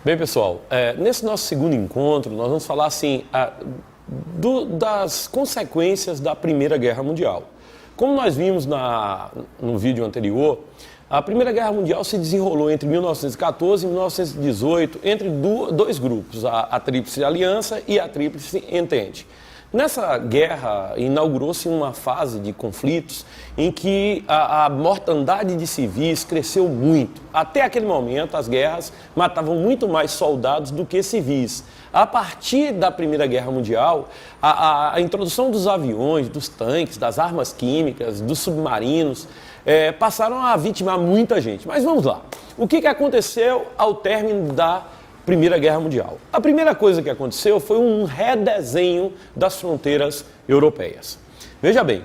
Bem, pessoal, nesse nosso segundo encontro, nós vamos falar assim, das consequências da Primeira Guerra Mundial. Como nós vimos no vídeo anterior, a Primeira Guerra Mundial se desenrolou entre 1914 e 1918, entre dois grupos, a Tríplice Aliança e a Tríplice Entente. Nessa guerra, inaugurou-se uma fase de conflitos em que a mortandade de civis cresceu muito. Até aquele momento, as guerras matavam muito mais soldados do que civis. A partir da Primeira Guerra Mundial, a introdução dos aviões, dos tanques, das armas químicas, dos submarinos, passaram a vitimar muita gente. Mas vamos lá. O que aconteceu ao término da Primeira Guerra Mundial? A primeira coisa que aconteceu foi um redesenho das fronteiras europeias. Veja bem,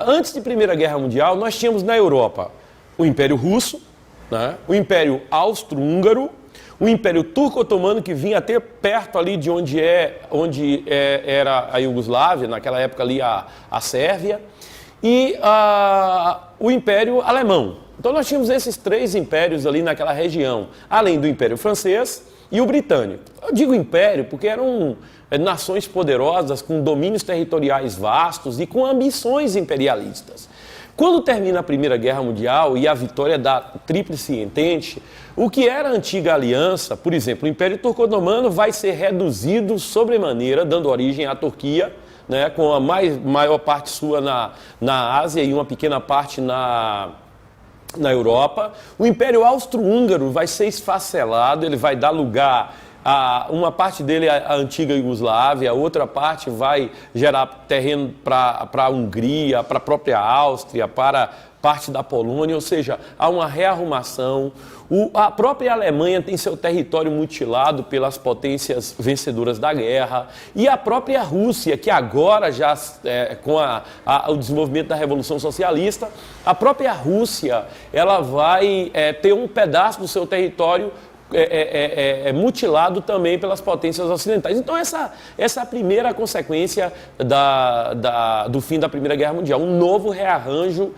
antes de Primeira Guerra Mundial, nós tínhamos na Europa o Império Russo, né, o Império Austro-Húngaro, o Império Turco-Otomano, que vinha até perto ali de onde era a Iugoslávia, naquela época ali a Sérvia, e o Império Alemão. Então nós tínhamos esses três impérios ali naquela região, além do Império Francês e o Britânico. Eu digo império porque eram nações poderosas, com domínios territoriais vastos e com ambições imperialistas. Quando termina a Primeira Guerra Mundial e a vitória da Tríplice Entente, o que era a antiga aliança, por exemplo, o Império Turco-Otomano vai ser reduzido sobremaneira, dando origem à Turquia, né, com a maior parte sua na Ásia e uma pequena parte na Europa. O Império Austro-Húngaro vai ser esfacelado, ele vai dar lugar a uma parte dele à antiga Iugoslávia, a outra parte vai gerar terreno para a Hungria, para a própria Áustria, para parte da Polônia, ou seja, há uma rearrumação. A própria Alemanha tem seu território mutilado pelas potências vencedoras da guerra, e a própria Rússia, que agora já com o desenvolvimento da Revolução Socialista, a própria Rússia ela vai ter um pedaço do seu território mutilado também pelas potências ocidentais. Então essa é a primeira consequência do fim da Primeira Guerra Mundial, um novo rearranjo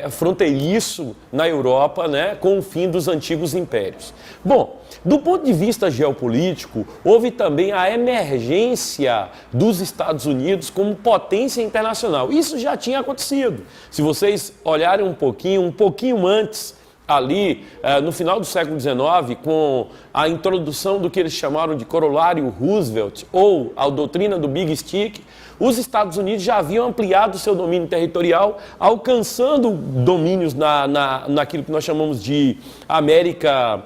fronteiriço na Europa, né, com o fim dos antigos impérios. Bom, do ponto de vista geopolítico, houve também a emergência dos Estados Unidos como potência internacional. Isso já tinha acontecido. Se vocês olharem um pouquinho antes, ali no final do século XIX, com a introdução do que eles chamaram de corolário Roosevelt, ou a doutrina do Big Stick, os Estados Unidos já haviam ampliado seu domínio territorial, alcançando domínios naquilo que nós chamamos de América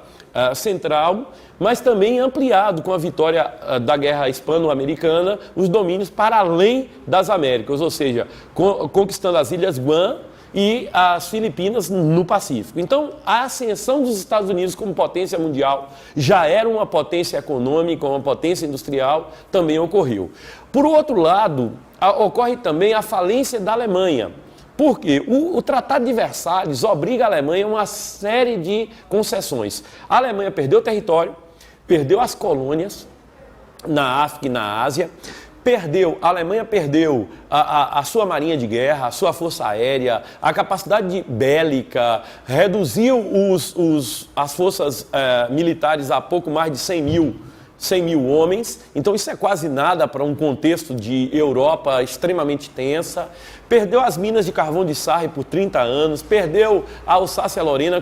Central, mas também ampliado com a vitória da Guerra Hispano-Americana, os domínios para além das Américas, ou seja, conquistando as Ilhas Guam e as Filipinas no Pacífico. Então, a ascensão dos Estados Unidos como potência mundial, já era uma potência econômica, uma potência industrial, também ocorreu. Por outro lado, ocorre também a falência da Alemanha, porque o Tratado de Versalhes obriga a Alemanha a uma série de concessões. A Alemanha perdeu território, perdeu as colônias na África e na Ásia, a Alemanha perdeu a sua marinha de guerra, a sua força aérea, a capacidade bélica, reduziu as forças militares a pouco mais de 100 mil homens, então isso é quase nada para um contexto de Europa extremamente tensa. Perdeu as minas de carvão de Sarre por 30 anos, perdeu a Alsácia-Lorena,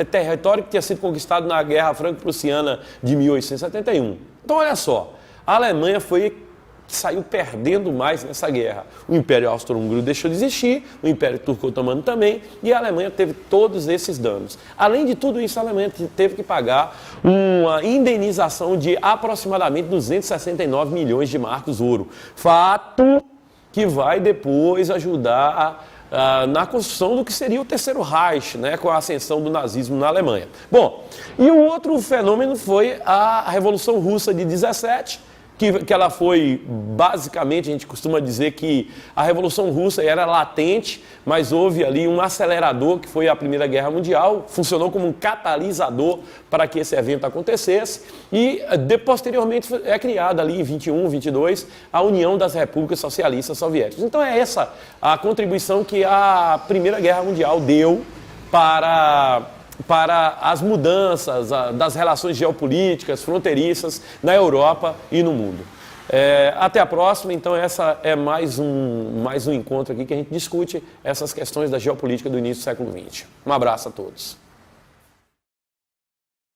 território que tinha sido conquistado na Guerra Franco-Prussiana de 1871. Então olha só, a Alemanha saiu perdendo mais nessa guerra. O Império Austro-Húngaro deixou de existir, o Império Turco-Otomano também, e a Alemanha teve todos esses danos. Além de tudo isso, a Alemanha teve que pagar uma indenização de aproximadamente 269 milhões de marcos ouro. Fato que vai depois ajudar na construção do que seria o Terceiro Reich, né, com a ascensão do nazismo na Alemanha. Bom, e um outro fenômeno foi a Revolução Russa de 17, que ela foi, basicamente, a gente costuma dizer que a Revolução Russa era latente, mas houve ali um acelerador, que foi a Primeira Guerra Mundial, funcionou como um catalisador para que esse evento acontecesse, e posteriormente é criada ali em 21, 22, a União das Repúblicas Socialistas Soviéticas. Então é essa a contribuição que a Primeira Guerra Mundial deu para para as mudanças das relações geopolíticas, fronteiriças na Europa e no mundo. Até a próxima, então essa é mais um encontro aqui que a gente discute essas questões da geopolítica do início do século XX. Um abraço a todos.